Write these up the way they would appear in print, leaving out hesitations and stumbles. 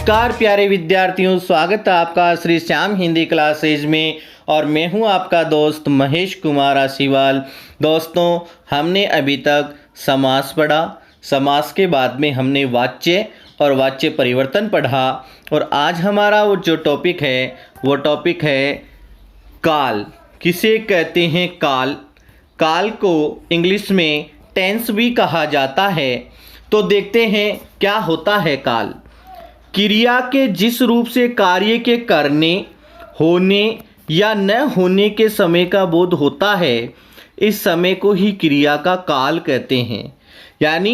नमस्कार प्यारे विद्यार्थियों, स्वागत है आपका श्री श्याम हिंदी क्लासेज में। और मैं हूं आपका दोस्त महेश कुमार आशीवाल। दोस्तों, हमने अभी तक समास पढ़ा, समास के बाद में हमने वाच्य और वाच्य परिवर्तन पढ़ा, और आज हमारा वो जो टॉपिक है वो टॉपिक है काल। किसे कहते हैं काल? काल को इंग्लिश में टेंस भी कहा जाता है। तो देखते हैं क्या होता है काल। क्रिया के जिस रूप से कार्य के करने, होने या न होने के समय का बोध होता है, इस समय को ही क्रिया का काल कहते हैं। यानी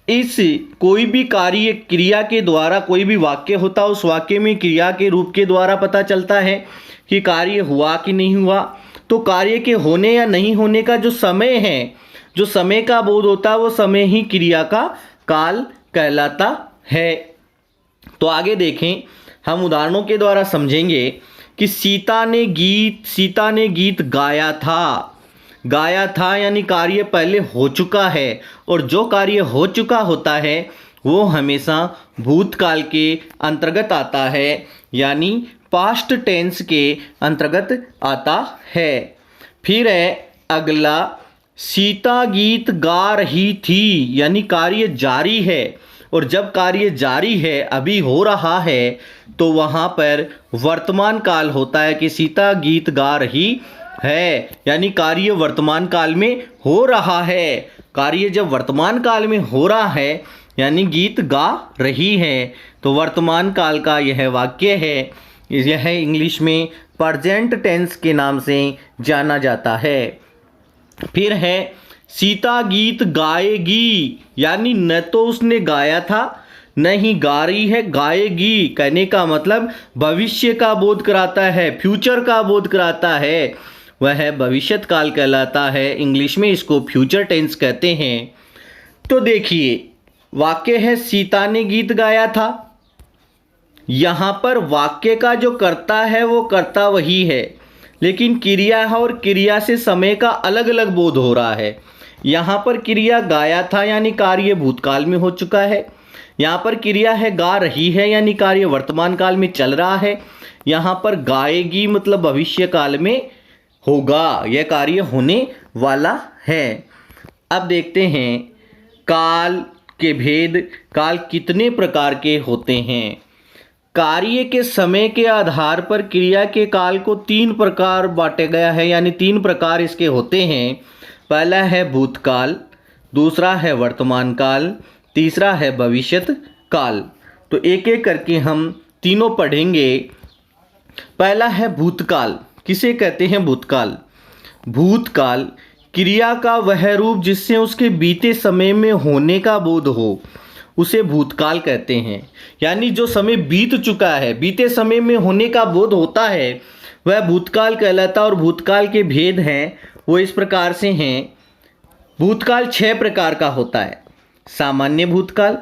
इस कोई भी कार्य क्रिया के द्वारा, कोई भी वाक्य होता है, उस वाक्य में क्रिया के रूप के द्वारा पता चलता है कि कार्य हुआ कि नहीं हुआ। तो कार्य के होने या नहीं होने का जो समय है, जो समय का बोध होता है, वो समय ही क्रिया का काल कहलाता है। तो आगे देखें, हम उदाहरणों के द्वारा समझेंगे कि सीता ने गीत गाया था यानी कार्य पहले हो चुका है, और जो कार्य हो चुका होता है वो हमेशा भूतकाल के अंतर्गत आता है, यानी पास्ट टेंस के अंतर्गत आता है। फिर है अगला, सीता गीत गा रही थी, यानी कार्य जारी है, और जब कार्य जारी है, अभी हो रहा है, तो वहाँ पर वर्तमान काल होता है कि सीता गीत गा रही है, यानी कार्य वर्तमान काल में हो रहा है। कार्य जब वर्तमान काल में हो रहा है यानी गीत गा रही है, तो वर्तमान काल का यह वाक्य है। यह इंग्लिश में प्रेजेंट टेंस के नाम से जाना जाता है। फिर है सीता गीत गाएगी, यानी न तो उसने गाया था, न ही गा रही है, गाएगी। कहने का मतलब भविष्य का बोध कराता है, फ्यूचर का बोध कराता है, वह भविष्यत काल कहलाता है। इंग्लिश में इसको फ्यूचर टेंस कहते हैं। तो देखिए, वाक्य है सीता ने गीत गाया था। यहाँ पर वाक्य का जो कर्ता है वो कर्ता वही है, लेकिन क्रिया है और क्रिया से समय का अलग अलग बोध हो रहा है। यहाँ पर क्रिया गाया था यानी कार्य भूतकाल में हो चुका है। यहाँ पर क्रिया है गा रही है यानी कार्य वर्तमान काल में चल रहा है। यहाँ पर गाएगी मतलब भविष्य काल में होगा, यह कार्य होने वाला है। अब देखते हैं काल के भेद। काल कितने प्रकार के होते हैं? कार्य के समय के आधार पर क्रिया के काल को 3 प्रकार बांटा गया है, यानी 3 प्रकार इसके होते हैं। पहला है भूतकाल, दूसरा है वर्तमान काल, तीसरा है भविष्यत काल। तो एक एक करके हम तीनों पढ़ेंगे। पहला है भूतकाल। किसे कहते हैं भूतकाल? भूतकाल क्रिया का वह रूप जिससे उसके बीते समय में होने का बोध हो, उसे भूतकाल कहते हैं। यानी जो समय बीत चुका है, बीते समय में होने का बोध होता है, वह भूतकाल कहलाता है। और भूतकाल के भेद हैं वो इस प्रकार से हैं। भूतकाल 6 प्रकार का होता है। सामान्य भूतकाल,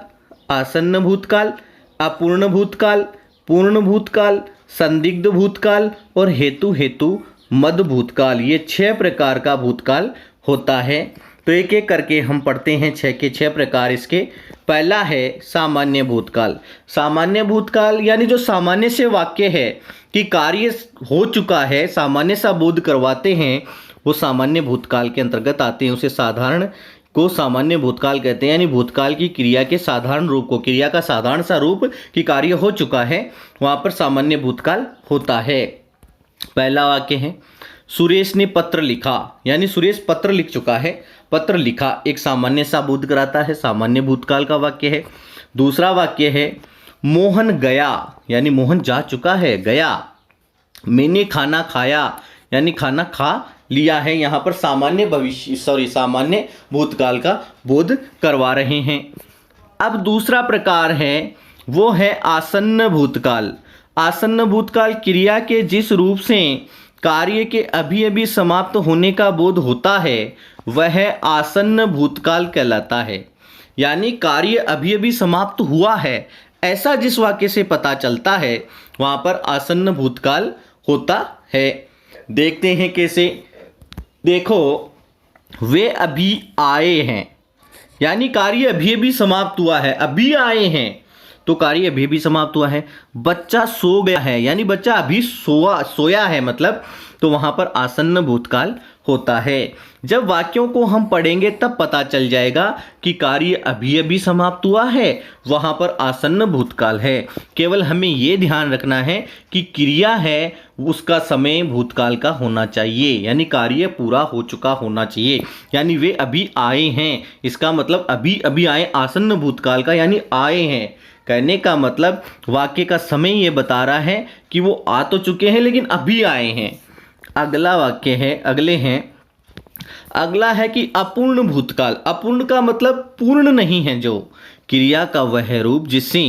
आसन्न भूतकाल, अपूर्ण भूतकाल, पूर्ण भूतकाल, संदिग्ध भूतकाल और हेतु मद भूतकाल। ये 6 प्रकार का भूतकाल होता है। तो एक एक करके हम पढ़ते हैं 6 के 6 प्रकार इसके। पहला है सामान्य भूतकाल। सामान्य भूतकाल यानी जो सामान्य से वाक्य है कि कार्य हो चुका है, सामान्य सा बोध करवाते हैं, वो सामान्य भूतकाल के अंतर्गत आते हैं। उसे साधारण को सामान्य भूतकाल कहते हैं, यानी भूतकाल की क्रिया के साधारण रूप को, क्रिया का साधारण सा रूप कि कार्य हो चुका है, वहाँ पर सामान्य भूतकाल होता है। पहला वाक्य है सुरेश ने पत्र लिखा, यानी सुरेश पत्र लिख चुका है, पत्र लिखा एक सामान्य सा बोध कराता है, सामान्य भूतकाल का वाक्य है। दूसरा वाक्य है मोहन गया, यानी मोहन जा चुका है, गया। मैंने खाना खाया, यानी खाना खा लिया है। यहाँ पर सामान्य भूतकाल का बोध करवा रहे हैं। अब दूसरा प्रकार है वो है आसन्न भूतकाल। आसन्न भूतकाल क्रिया के जिस रूप से कार्य के अभी अभी समाप्त होने का बोध होता है, वह आसन्न भूतकाल कहलाता है। यानी कार्य अभी अभी समाप्त हुआ है, ऐसा जिस वाक्य से पता चलता है, वहाँ पर आसन्न भूतकाल होता है। देखते हैं कैसे। देखो, वे अभी आए हैं, यानी कार्य अभी अभी समाप्त हुआ है, अभी आए हैं, तो कार्य अभी भी समाप्त हुआ है। बच्चा सो गया है यानी बच्चा अभी सोया है मतलब, तो वहां पर आसन्न भूतकाल होता है। जब वाक्यों को हम पढ़ेंगे तब पता चल जाएगा कि कार्य अभी अभी समाप्त हुआ है, वहां पर आसन्न भूतकाल है। केवल हमें यह ध्यान रखना है कि क्रिया है उसका समय भूतकाल का होना चाहिए, यानी कार्य पूरा हो चुका होना चाहिए, यानी वे अभी आए हैं। इसका मतलब अभी अभी आए, आसन्न भूतकाल का यानी आए हैं। कहने का मतलब वाक्य का समय ये बता रहा है कि वो आ तो चुके हैं लेकिन अभी आए हैं। अगला वाक्य है, अगला है कि अपूर्ण भूतकाल। अपूर्ण का मतलब पूर्ण नहीं है जो क्रिया का वह रूप जिससे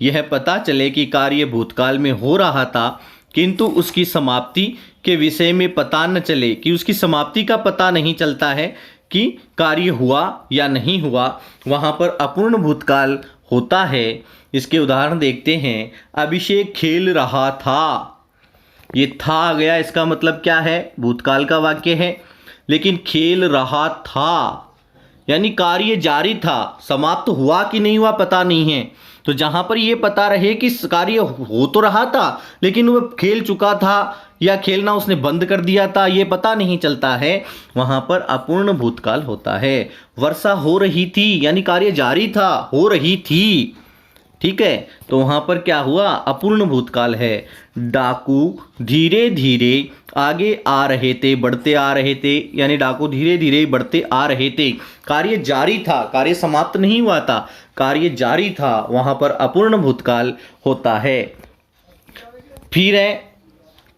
यह पता चले कि कार्य भूतकाल में हो रहा था किंतु उसकी समाप्ति के विषय में पता न चले, कि उसकी समाप्ति का पता नहीं चलता है कि कार्य हुआ या नहीं हुआ, वहाँ पर अपूर्ण भूतकाल होता है। इसके उदाहरण देखते हैं। अभिषेक खेल रहा था, ये था आ गया, इसका मतलब क्या है, भूतकाल का वाक्य है। लेकिन खेल रहा था यानी कार्य जारी था, समाप्त हुआ कि नहीं हुआ पता नहीं है। तो जहां पर ये पता रहे कि कार्य हो तो रहा था लेकिन वह खेल चुका था या खेलना उसने बंद कर दिया था, ये पता नहीं चलता है, वहां पर अपूर्ण भूतकाल होता है। वर्षा हो रही थी यानी कार्य जारी था, हो रही थी, ठीक है, तो वहां पर क्या हुआ, अपूर्ण भूतकाल है। डाकू धीरे धीरे आगे आ रहे थे, बढ़ते आ रहे थे, यानी डाकू धीरे धीरे बढ़ते आ रहे थे, कार्य जारी था, कार्य समाप्त नहीं हुआ था, कार्य जारी था, वहां पर अपूर्ण भूतकाल होता है। फिर है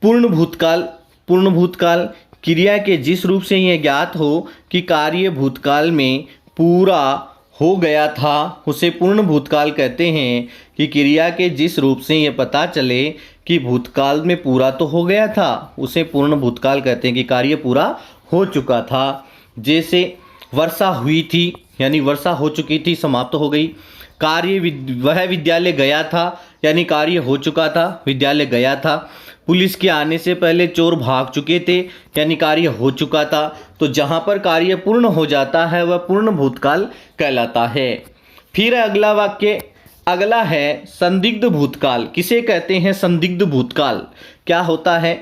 पूर्ण भूतकाल। पूर्ण भूतकाल क्रिया के जिस रूप से यह ज्ञात हो कि कार्य भूतकाल में पूरा हो गया था उसे पूर्ण भूतकाल कहते हैं। कि क्रिया के जिस रूप से ये पता चले कि भूतकाल में पूरा तो हो गया था उसे पूर्ण भूतकाल कहते हैं, कि कार्य पूरा हो चुका था। जैसे वर्षा हुई थी यानी वर्षा हो चुकी थी, समाप्त हो गई। वह विद्यालय गया था यानी कार्य हो चुका था, विद्यालय गया था। पुलिस के आने से पहले चोर भाग चुके थे यानी कार्य हो चुका था। तो जहाँ पर कार्य पूर्ण हो जाता है वह पूर्ण भूतकाल कहलाता है। फिर अगला वाक्य, अगला है संदिग्ध भूतकाल। किसे कहते हैं संदिग्ध भूतकाल? क्या होता है,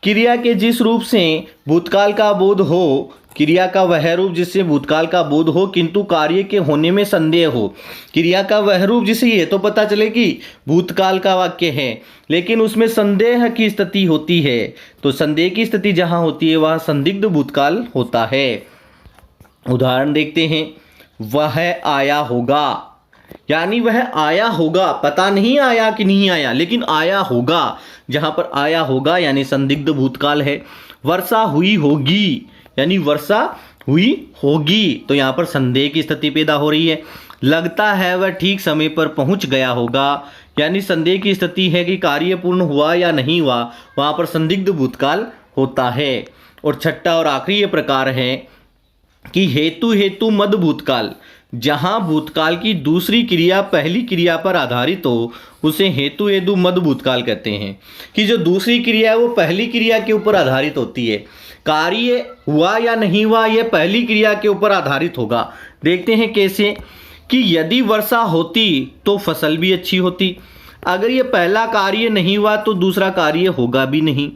क्रिया के जिस रूप से भूतकाल का बोध हो, क्रिया का वह रूप जिससे भूतकाल का बोध हो किंतु कार्य के होने में संदेह हो। क्रिया का वह रूप जिसे ये तो पता चले कि भूतकाल का वाक्य है लेकिन उसमें संदेह की स्थिति होती है, तो संदेह की स्थिति जहां होती है वहां संदिग्ध भूतकाल होता है। उदाहरण देखते हैं। वह आया होगा यानी वह आया होगा, पता नहीं आया कि नहीं आया लेकिन आया होगा, जहां पर आया होगा यानी संदिग्ध भूतकाल है। वर्षा हुई होगी यानी वर्षा हुई होगी, तो यहाँ पर संदेह की स्थिति पैदा हो रही है। लगता है वह ठीक समय पर पहुंच गया होगा यानी संदेह की स्थिति है कि कार्य पूर्ण हुआ या नहीं हुआ, वहां पर संदिग्ध भूतकाल होता है। और छठा और आखिरी ये प्रकार है कि हेतु मद भूतकाल। जहां भूतकाल की दूसरी क्रिया पहली क्रिया पर आधारित हो उसे हेतु मद भूतकाल कहते हैं। कि जो दूसरी क्रिया है वो पहली क्रिया के ऊपर आधारित होती है। कार्य हुआ या नहीं हुआ यह पहली क्रिया के ऊपर आधारित होगा। देखते हैं कैसे, कि यदि वर्षा होती तो फसल भी अच्छी होती, अगर ये पहला कार्य नहीं हुआ तो दूसरा कार्य होगा भी नहीं,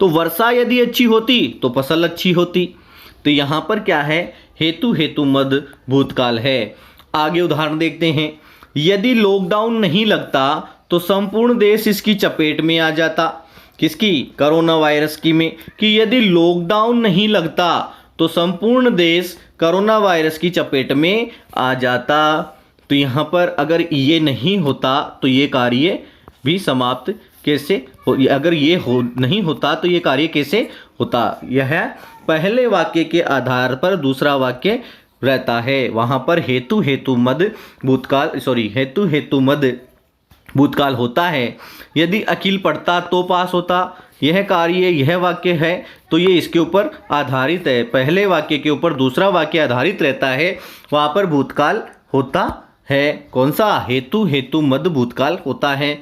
तो वर्षा यदि अच्छी होती तो फसल अच्छी होती। तो यहाँ पर क्या है, हेतु मद भूतकाल है। आगे उदाहरण देखते हैं। यदि लॉकडाउन नहीं लगता तो संपूर्ण देश इसकी चपेट में आ जाता। किसकी? कोरोना वायरस की में। कि यदि लॉकडाउन नहीं लगता तो संपूर्ण देश कोरोना वायरस की चपेट में आ जाता। तो यहाँ पर अगर ये नहीं होता तो ये कार्य भी समाप्त कैसे हो, अगर ये हो नहीं होता तो ये कार्य कैसे होता। यह पहले वाक्य के आधार पर दूसरा वाक्य रहता है। वहाँ पर हेतु मद भूतकाल होता है। यदि अखिल पढ़ता तो पास होता, यह कार्य यह वाक्य है तो ये इसके ऊपर आधारित है। पहले वाक्य के ऊपर दूसरा वाक्य आधारित रहता है, वहाँ पर भूतकाल होता है। कौन सा? हेतु मद भूतकाल होता है।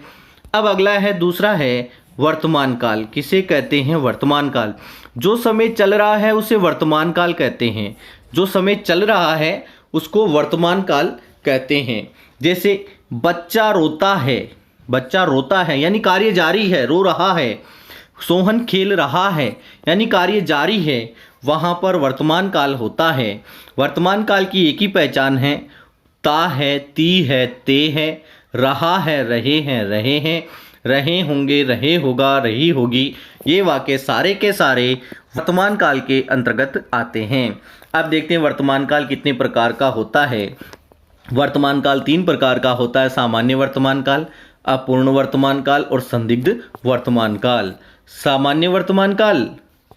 अब अगला है, दूसरा है वर्तमान काल। किसे कहते हैं? वर्तमान काल। जो समय चल रहा है उसे वर्तमान काल कहते हैं। जो समय चल रहा है उसको वर्तमान काल कहते हैं। जैसे बच्चा रोता है यानी कार्य जारी है, रो रहा है। सोहन खेल रहा है यानी कार्य जारी है, वहाँ पर वर्तमान काल होता है। वर्तमान काल की एक ही पहचान है, ता है, ती है, ते है, रहा है, रहे हैं, रहे हैं, रहे होंगे, रहे होगा, रही होगी। ये वाक्य सारे के सारे वर्तमान काल के अंतर्गत आते हैं। अब देखते हैं वर्तमान काल कितने प्रकार का होता है। वर्तमान काल 3 प्रकार का होता है, सामान्य वर्तमान काल, अपूर्ण वर्तमान काल और संदिग्ध वर्तमान काल। सामान्य वर्तमान काल,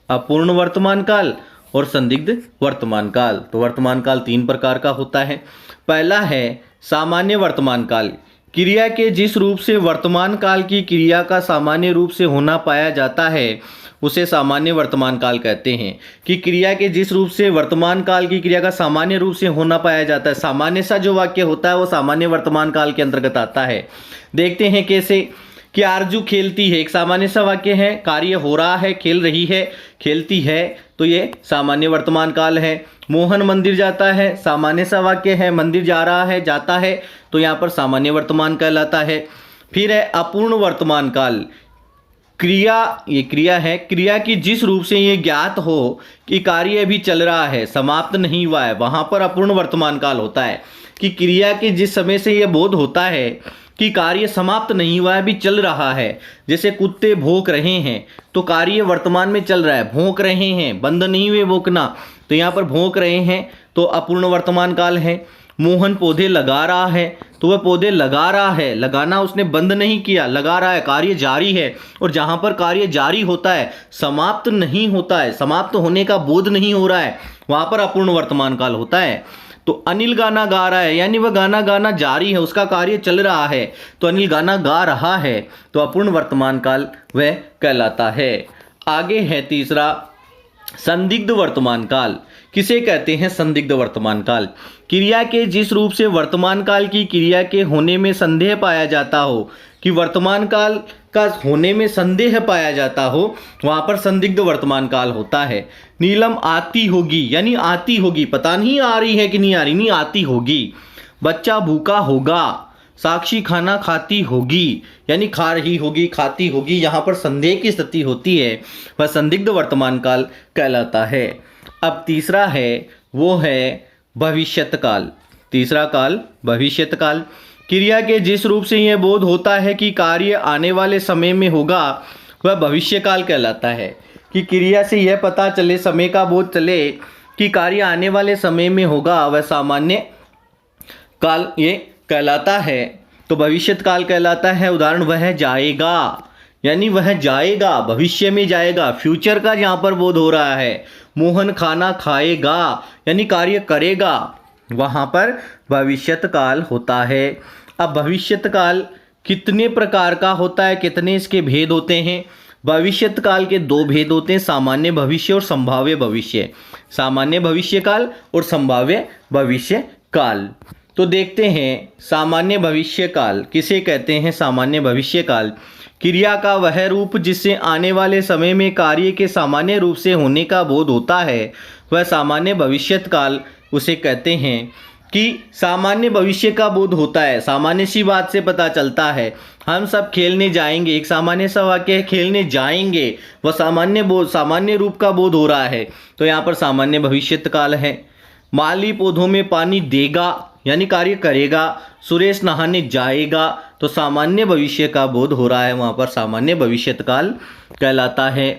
अपूर्ण वर्तमान काल और संदिग्ध वर्तमान काल। तो वर्तमान काल 3 प्रकार का होता है। पहला है सामान्य वर्तमान काल। क्रिया के जिस रूप से वर्तमान काल की क्रिया का सामान्य रूप से होना पाया जाता है उसे सामान्य वर्तमान काल कहते हैं। कि क्रिया के जिस रूप से वर्तमान काल की क्रिया का सामान्य रूप से होना पाया जाता है, सामान्य सा जो वाक्य होता है वो सामान्य वर्तमान काल के अंतर्गत आता है। देखते हैं कैसे। कि आरजू खेलती है, एक सामान्य सा वाक्य है, कार्य हो रहा है, खेल रही है, खेलती है, तो ये सामान्य वर्तमान काल है। मोहन मंदिर जाता है, सामान्य सा वाक्य है, मंदिर जा रहा है, जाता है, तो यहाँ पर सामान्य वर्तमान कहलाता है। फिर है अपूर्ण वर्तमान काल। ये क्रिया है, क्रिया की जिस रूप से ये ज्ञात हो कि कार्य अभी चल रहा है, समाप्त नहीं हुआ है, वहाँ पर अपूर्ण वर्तमान काल होता है। कि क्रिया के जिस समय से ये बोध होता है कि कार्य समाप्त नहीं हुआ है, अभी चल रहा है। जैसे कुत्ते भौंक रहे हैं तो कार्य वर्तमान में चल रहा है, भौंक रहे हैं, बंद नहीं हुए भौंकना, तो यहाँ पर भौंक रहे हैं तो अपूर्ण वर्तमान काल है। मोहन पौधे लगा रहा है तो वह पौधे लगा रहा है, लगाना उसने बंद नहीं किया, लगा रहा है, कार्य जारी है। और जहाँ पर कार्य जारी होता है, समाप्त नहीं होता है, समाप्त होने का बोध नहीं हो रहा है, वहाँ पर अपूर्ण वर्तमान काल होता है। तो अनिल गाना गा रहा है यानी वह गाना गाना जारी है, उसका कार्य चल रहा है, तो अनिल गाना गा रहा है, तो अपूर्ण वर्तमान काल वह कहलाता है। आगे है तीसरा संदिग्ध वर्तमान काल। किसे कहते हैं संदिग्ध वर्तमान काल? क्रिया के जिस रूप से वर्तमान काल की क्रिया के होने में संदेह पाया जाता हो, कि वर्तमान काल का होने में संदेह पाया जाता हो, वहाँ पर संदिग्ध वर्तमान काल होता है। नीलम आती होगी यानी आती होगी, पता नहीं आ रही है कि नहीं आ रही, नहीं आती होगी। बच्चा भूखा होगा, साक्षी खाना खाती होगी यानी खा रही होगी, खाती होगी, यहाँ पर संदेह की स्थिति होती है, वह संदिग्ध वर्तमान काल कहलाता है। अब तीसरा है वो है भविष्यत काल। तीसरा काल भविष्यत काल। क्रिया के जिस रूप से यह बोध होता है कि कार्य आने वाले समय में होगा, वह भविष्य काल कहलाता है। कि क्रिया से यह पता चले, समय का बोध चले कि कार्य आने वाले समय में होगा, वह सामान्य काल ये कहलाता है, तो भविष्यत काल कहलाता है। उदाहरण वह जाएगा यानी वह जाएगा, भविष्य में जाएगा, फ्यूचर का यहाँ पर बोध हो रहा है। मोहन खाना खाएगा यानी कार्य करेगा, वहाँ पर भविष्यत काल होता है। अब भविष्यत काल कितने प्रकार का होता है, कितने इसके भेद होते हैं? भविष्यत काल के 2 भेद होते हैं, सामान्य भविष्य और संभाव्य भविष्य। सामान्य भविष्य काल और संभाव्य भविष्य काल। तो देखते हैं सामान्य भविष्य काल किसे कहते हैं। सामान्य भविष्य काल क्रिया का वह रूप जिससे आने वाले समय में कार्य के सामान्य रूप से होने का बोध होता है, वह सामान्य भविष्यत काल उसे कहते हैं। कि सामान्य भविष्य का बोध होता है, सामान्य सी बात से पता चलता है, हम सब खेलने जाएंगे, एक सामान्य सा वाक्य है, खेलने जाएंगे, वह सामान्य रूप का बोध हो रहा है, तो यहाँ पर सामान्य भविष्यत काल है। माली पौधों में पानी देगा यानी कार्य करेगा, सुरेश नहाने जाएगा, तो सामान्य भविष्य का बोध हो रहा है, वहाँ पर सामान्य भविष्यत काल कहलाता है।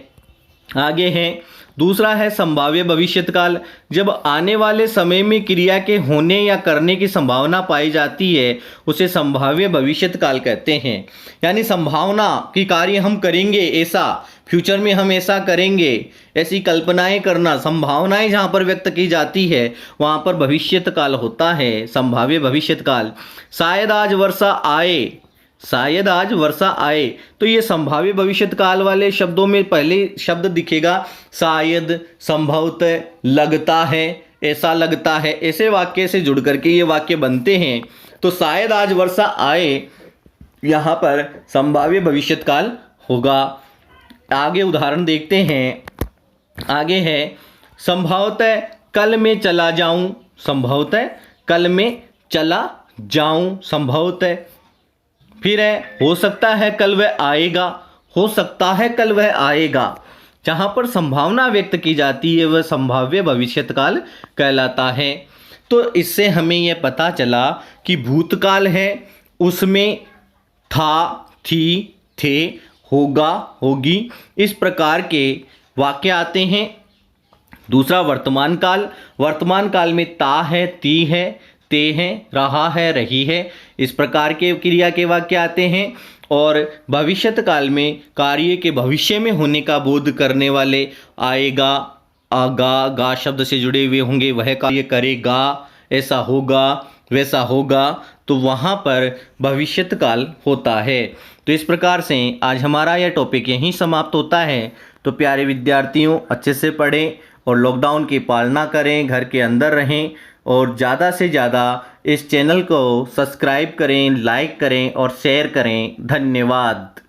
आगे है दूसरा है संभाव्य भविष्यत काल। जब आने वाले समय में क्रिया के होने या करने की संभावना पाई जाती है, उसे संभाव्य भविष्यत काल कहते हैं। यानी संभावना कि कार्य हम करेंगे ऐसा, फ्यूचर में हम ऐसा करेंगे, ऐसी कल्पनाएं करना, संभावनाएं जहाँ पर व्यक्त की जाती है, वहाँ पर भविष्यत काल होता है, संभाव्य भविष्यत काल। शायद आज वर्षा आए, शायद आज वर्षा आए, तो ये संभाव्य भविष्यत काल वाले शब्दों में पहले शब्द दिखेगा शायद, संभवतः, लगता है, ऐसा लगता है, ऐसे वाक्य से जुड़ करके ये वाक्य बनते हैं। तो शायद आज वर्षा आए, यहाँ पर संभाव्य भविष्यत काल होगा। आगे उदाहरण देखते हैं। आगे है संभवतः कल मैं चला जाऊं, संभवतः कल मैं चला जाऊं संभवतः। फिर है हो सकता है कल वह आएगा, हो सकता है कल वह आएगा। जहाँ पर संभावना व्यक्त की जाती है वह संभाव्य भविष्यकाल कहलाता है। तो इससे हमें यह पता चला कि भूतकाल है उसमें था, थी, थे, होगा, होगी, इस प्रकार के वाक्य आते हैं। दूसरा वर्तमान काल, वर्तमान काल में ता है, ती है, ते हैं, रहा है, रही है, इस प्रकार के क्रिया के वाक्य आते हैं। और भविष्यत काल में कार्य के भविष्य में होने का बोध करने वाले आएगा, आगा, गा शब्द से जुड़े हुए होंगे, वह कार्य करेगा, ऐसा होगा, वैसा होगा, तो वहाँ पर भविष्यत काल होता है। तो इस प्रकार से आज हमारा यह टॉपिक यहीं समाप्त होता है। तो प्यारे विद्यार्थियों, अच्छे से पढ़ें और लॉकडाउन की पालना करें, घर के अंदर रहें और ज़्यादा से ज़्यादा इस चैनल को सब्सक्राइब करें, लाइक करें और शेयर करें। धन्यवाद।